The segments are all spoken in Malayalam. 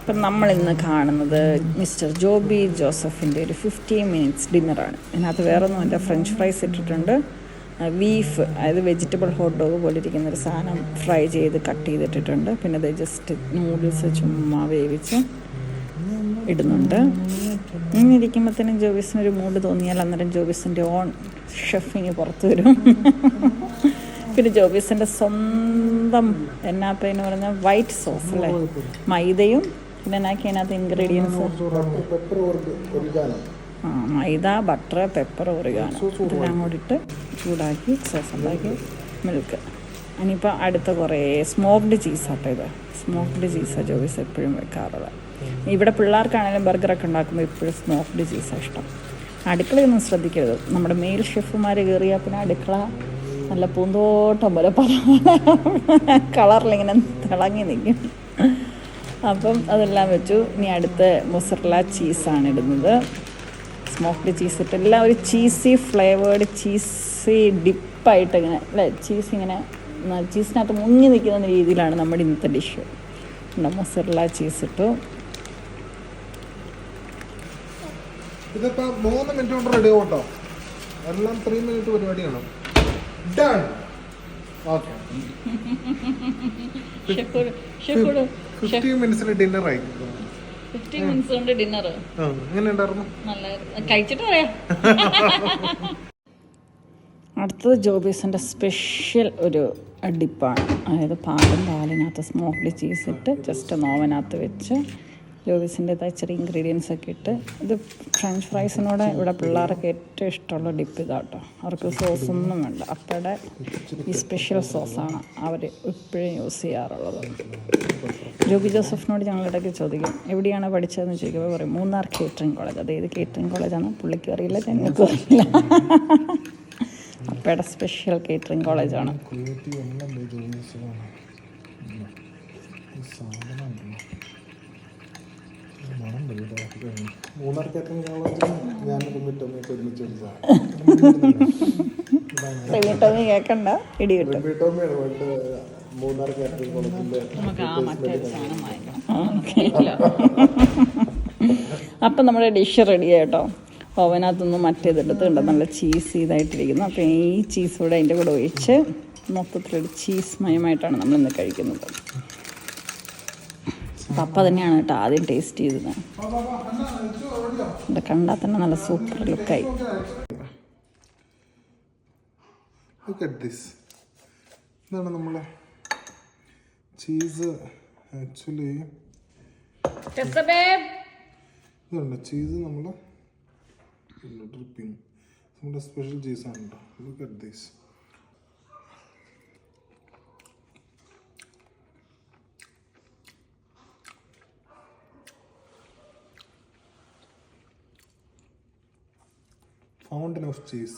ഇപ്പം നമ്മളിന്ന് കാണുന്നത് മിസ്റ്റർ ജോബി ജോസഫിൻ്റെ ഒരു 15 മിനിറ്റ്സ് ഡിന്നറാണ്. ഇതിനകത്ത് വേറൊന്നും എൻ്റെ ഫ്രഞ്ച് ഫ്രൈസ് ഇട്ടിട്ടുണ്ട്, ബീഫ് അതായത് വെജിറ്റബിൾ ഹോട്ട് ഡോഗ് പോലെ ഇരിക്കുന്നൊരു സാധനം ഫ്രൈ ചെയ്ത് കട്ട് ചെയ്തിട്ടിട്ടുണ്ട്. പിന്നെ അത് ജസ്റ്റ് നൂഡിൽസ് ചുമ്മാ വേവിച്ച് ഇടുന്നുണ്ട്. ഇങ്ങനെ ഇരിക്കുമ്പോഴത്തേനും ജോബീസിനൊരു മൂഡ് തോന്നിയാൽ അന്നേരം ജോബീസിൻ്റെ ഓൺ ഷെഫിങ് പുറത്തു വരും. പിന്നെ ജോബീസിൻ്റെ സ്വന്തം എന്നാപ്പയെന്ന് പറഞ്ഞാൽ വൈറ്റ് സോസ് അല്ലേ, മൈദയും പിന്നെ എന്നാക്കി അതിനകത്ത് ഇൻഗ്രീഡിയൻസ് മൈദ, ബട്ടർ, പെപ്പർ, ഒറിഗാനോ ഇതെല്ലാം കൂടിയിട്ട് ചൂടാക്കി സോസ് ഉണ്ടാക്കി മിൽക്ക്. ഇനിയിപ്പോൾ അടുത്ത കുറേ സ്മോക്ക്ഡ് ചീസാട്ടോ. ഇത് സ്മോക്ക്ഡ് ചീസാണ് ജോബീസ് എപ്പോഴും വെക്കാറുള്ളത്. ഇവിടെ പിള്ളേർക്കാണെങ്കിലും ബർഗറൊക്കെ ഉണ്ടാക്കുമ്പോൾ എപ്പോഴും സ്മോക്ക്ഡ് ചീസാണ് ഇഷ്ടം. അടുക്കളയൊന്നും ശ്രദ്ധിക്കരുത്, നമ്മുടെ മെയിൽ ഷെഫുമാർ കയറിയാൽ പിന്നെ അടുക്കള നല്ല പൂന്തോട്ടം പോലെ പല കളറിലിങ്ങനെ തിളങ്ങി നിൽക്കും. അപ്പം അതെല്ലാം വെച്ചു. ഇനി അടുത്ത മൊസറല്ല ചീസാണ് ഇടുന്നത്. സ്മോക്ക്ഡ് ചീസ് ഇട്ട് എല്ലാം ഒരു ചീസി ഫ്ലേവേർഡ് ചീസി ഡിപ്പായിട്ട് ഇങ്ങനെ അല്ലേ, ചീസ് ഇങ്ങനെ ചീസിനകത്ത് മുങ്ങി നിൽക്കുന്ന രീതിയിലാണ് നമ്മുടെ ഇന്നത്തെ ഡിഷ്. മൊസറല്ല ചീസ് ഇട്ടു. ഇതിപ്പോൾ 3 മിനിറ്റ് കൊണ്ട് റെഡി ആവും കേട്ടോ. എല്ലാം 3 മിനിറ്റ് പരിപാടിയാണ്. Done. Okay. 15 മിനിറ്റ്സിന് ഡിന്നർ ആയി. 15 മിനിറ്റ്സ് കൊണ്ട് ഡിന്നർ എങ്ങനെ ഉണ്ടായിരുന്നു? കഴിച്ചിട്ട് പറയാം. അടുത്തത് ജോബീസിൻ്റെ സ്പെഷ്യൽ ഒരു ഡിപ്പാണ്. അതായത് പാലിനകത്ത് സ്മോക്ക്ഡ് ചീസ് ഇട്ട് ജസ്റ്റ് ഒന്ന് ഓവനകത്ത് വെച്ച് ജോബീസിൻ്റെതായ ചെറിയ ഇൻഗ്രീഡിയൻസ് ഒക്കെ ഇട്ട് ഇത് ഫ്രഞ്ച് ഫ്രൈസിനോട് ഇവിടെ പിള്ളേർക്ക് ഏറ്റവും ഇഷ്ടമുള്ള ഡിപ്പ് ഇതാട്ടോ. അവർക്ക് സോസൊന്നും വേണ്ട, അപ്പയുടെ ഈ സ്പെഷ്യൽ സോസാണ് അവർ എപ്പോഴും യൂസ് ചെയ്യാറുള്ളത്. ജോബി ജോസഫിനോട് ഞങ്ങളിടയ്ക്ക് ചോദിക്കും എവിടെയാണ് പഠിച്ചതെന്ന് ചോദിക്കുമ്പോൾ പറയും മൂന്നാർ കേറ്ററിംഗ് കോളേജ്. അതേത് കേറ്ററിംഗ് കോളേജാണ് പുള്ളിക്കും അറിയില്ല, ഞങ്ങൾക്കും അറിയില്ല. അപ്പയുടെ സ്പെഷ്യൽ കേറ്ററിംഗ് കോളേജാണ്. കേക്കണ്ട ഇടി കിട്ടും. അപ്പം നമ്മുടെ ഡിഷ് റെഡി ആയിട്ടോ. ഓവനകത്തൊന്നും മറ്റേതെടുത്ത് കണ്ടോ നല്ല ചീസ് ഇതായിട്ടിരിക്കുന്നു. അപ്പം ഈ ചീസ് കൂടെ അതിൻ്റെ കൂടെ ഒഴിച്ച് മൊത്തത്തിലൊരു ചീസ് മയമായിട്ടാണ് നമ്മളിന്ന് കഴിക്കുന്നത്. പപ്പ തന്നെയാണ് കേട്ടോ ആദ്യം ടേസ്റ്റ് ചെയ്തത്. ഇവിടെ കണ്ടാൽ തന്നെ നല്ല സൂപ്പർ ലുക്കായി. ഇതാണ് നമ്മളെ ചീസ്. ആക്ച്വലി ഇതുണ്ട് ചീസ് നമ്മൾ ഡ്രിപ്പിംഗ് നമ്മുടെ സ്പെഷ്യൽ ചീസാണ് കേട്ടോ. Look at this. Fountain of cheese,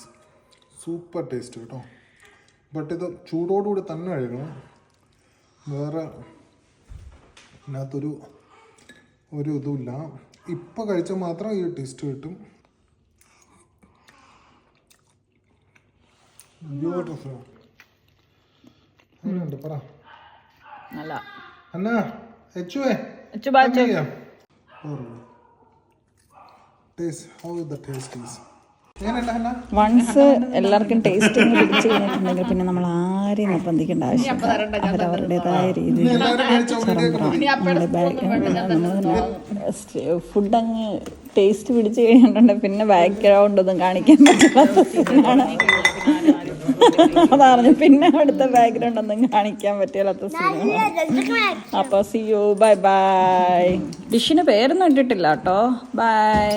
super taste കേട്ടോ. ബട്ട് ഇത് ചൂടോടുകൂടി തന്നെ കഴിക്കണം. വേറെ ഇതിനകത്തൊരു ഇതുമില്ല. ഇപ്പം കഴിച്ചാൽ മാത്രം ഈ ടേസ്റ്റ് കിട്ടും. ബ്യൂട്ടിഫുൾ. അങ്ങനെയുണ്ട് പറ നല്ല എന്നാ taste. How the taste is. Once എല്ലാവർക്കും ടേസ്റ്റിങ് പിടിച്ചു കഴിഞ്ഞിട്ടുണ്ടെങ്കിൽ പിന്നെ നമ്മൾ ആരെയും നിർബന്ധിക്കേണ്ട ആവശ്യമില്ല. അവരവരുടേതായ രീതിയിൽ ഫുഡ് അങ്ങ് ടേസ്റ്റ് പിടിച്ചു കഴിഞ്ഞിട്ടുണ്ടെങ്കിൽ പിന്നെ ബാക്ക്ഗ്രൗണ്ട് ഒന്നും കാണിക്കാൻ പറ്റാത്ത സീനാണ്. അതറിഞ്ഞു പിന്നെ അടുത്ത ബാക്ക്ഗ്രൗണ്ട് ഒന്നും കാണിക്കാൻ പറ്റാത്ത സീനാണ്. അപ്പോൾ സി യു, ബൈ ബൈ. ഡിഷിന് പേരൊന്നും ഇട്ടിട്ടില്ല കേട്ടോ. ബൈ.